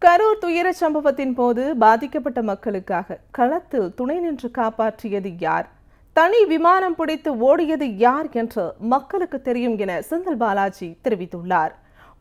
கரூர் துயர சம்பவத்தின் போது பாதிக்கப்பட்ட மக்களுக்காக களத்தில் துணை நின்று காப்பாற்றியது யார், தனி விமானம் பிடித்து ஓடியது யார் என்று மக்களுக்கு தெரியும் என செந்தில் பாலாஜி தெரிவித்துள்ளார்.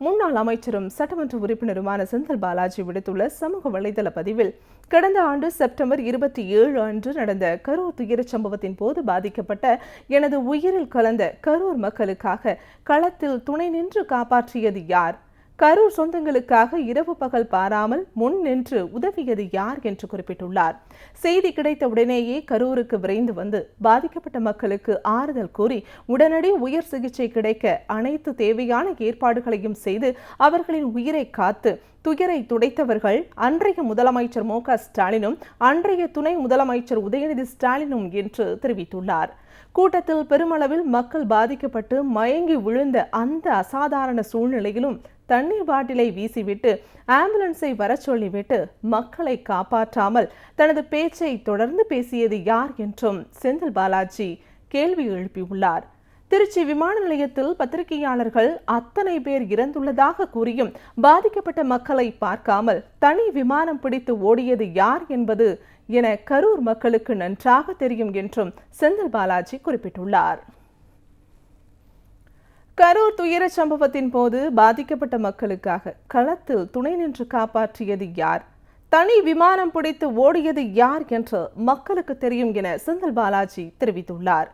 முன்னாள் அமைச்சரும் சட்டமன்ற உறுப்பினருமான செந்தில் பாலாஜி விடுத்துள்ள சமூக வலைதள பதிவில், கடந்த ஆண்டு செப்டம்பர் 27 அன்று நடந்த கரூர் துயர சம்பவத்தின் போது பாதிக்கப்பட்ட எனது உயிரில் கலந்த கரூர் மக்களுக்காக களத்தில் துணை நின்று காப்பாற்றியது யார், கரூர் சொந்தங்களுக்காக இரவு பகல் பாராமல் முன் நின்று உதவியது யார் என்று குறிப்பிட்டுள்ளார். செய்தி கிடைத்த உடனேயே கரூருக்கு விரைந்து வந்து பாதிக்கப்பட்ட மக்களுக்கு ஆறுதல் கூறி உடனடி உயர் சிகிச்சை கிடைக்க அனைத்து தேவையான ஏற்பாடுகளையும் செய்து அவர்களின் உயிரை காத்து துயரை துடைத்தவர்கள் அன்றைய முதலமைச்சர் மு க ஸ்டாலினும் அன்றைய துணை முதலமைச்சர் உதயநிதி ஸ்டாலினும் என்று தெரிவித்துள்ளார். கூட்டத்தில் பெருமளவில் மக்கள் பாதிக்கப்பட்டு மயங்கி விழுந்த அந்த அசாதாரண சூழ்நிலையிலும் தண்ணீர் பாட்டிலை வீசிவிட்டு ஆம்புலன்ஸை வர சொல்லிவிட்டு மக்களை காப்பாற்றாமல் தனது பேச்சை தொடர்ந்து பேசியது யார் என்றும் செந்தில் பாலாஜி கேள்வி எழுப்பியுள்ளார். திருச்சி விமான நிலையத்தில் பத்திரிகையாளர்கள் அத்தனை பேர் இறந்துள்ளதாக கூறியும் பாதிக்கப்பட்ட மக்களை பார்க்காமல் தனி விமானம் பிடித்து ஓடியது யார் என்பது என கரூர் மக்களுக்கு நன்றாக தெரியும் என்றும் செந்தில் பாலாஜி குறிப்பிட்டுள்ளார். கரூர் துயர சம்பவத்தின் போது பாதிக்கப்பட்ட மக்களுக்காக களத்தில் துணை நின்று காப்பாற்றியது யார், தனி விமானம் பிடித்து ஓடியது யார் என்று மக்களுக்கு தெரியும் என செந்தில் பாலாஜி தெரிவித்துள்ளார்.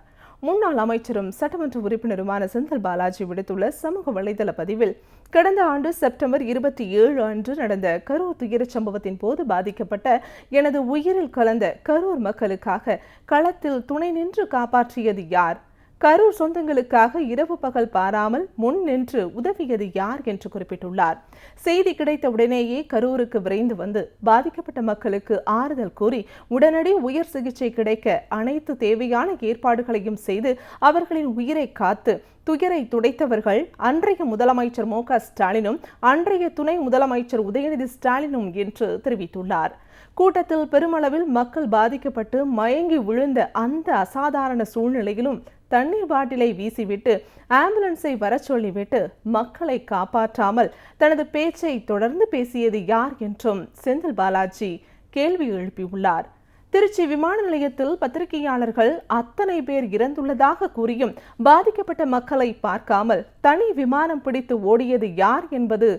முன்னாள் அமைச்சரும் சட்டமன்ற உறுப்பினருமான செந்தில் பாலாஜி விடுத்துள்ள சமூக வலைதள பதிவில், கடந்த ஆண்டு செப்டம்பர் 27 அன்று நடந்த கரூர் துயர சம்பவத்தின் போது பாதிக்கப்பட்ட எனது உயிரில் கலந்த கரூர் மக்களுக்காக களத்தில் துணை நின்று காப்பாற்றியது யார், கரூர் சொந்தங்களுக்காக இரவு பகல் பாராமல் முன் நின்று உதவியது யார் என்று குறிப்பிட்டுள்ளார். செய்தி கிடைத்த உடனேயே கரூருக்கு விரைந்து வந்து பாதிக்கப்பட்ட மக்களுக்கு ஆறுதல் கூறி உடனடி உயர் சிகிச்சை கிடைக்க அனைத்து தேவையான ஏற்பாடுகளையும் செய்து அவர்களின் உயிரை காத்து துயரை துடைத்தவர்கள் அன்றைய முதலமைச்சர் மு க ஸ்டாலினும் அன்றைய துணை முதலமைச்சர் உதயநிதி ஸ்டாலினும் என்று தெரிவித்துள்ளார். கூட்டத்தில் பெருமளவில் மக்கள் பாதிக்கப்பட்டு மயங்கி விழுந்த அந்த அசாதாரண சூழ்நிலையிலும் தண்ணீர் பாட்டிலை வீசிவிட்டு ஆம்புலன்ஸை வர சொல்லிவிட்டு மக்களை காப்பாற்றாமல் தனது பேச்சை தொடர்ந்து பேசியது யார் என்றும் செந்தில் பாலாஜி கேள்வி எழுப்பியுள்ளார். திருச்சி விமான நிலையத்தில் பத்திரிகையாளர்கள் அத்தனை பேர் இறந்துள்ளதாக கூறியும் பாதிக்கப்பட்ட மக்களை பார்க்காமல் தனி விமானம் பிடித்து ஓடியது யார் என்பது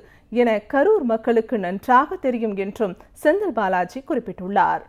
என கரூர் மக்களுக்கு நன்றாக தெரியும் என்றும் செந்தில் பாலாஜி குறிப்பிட்டுள்ளார்.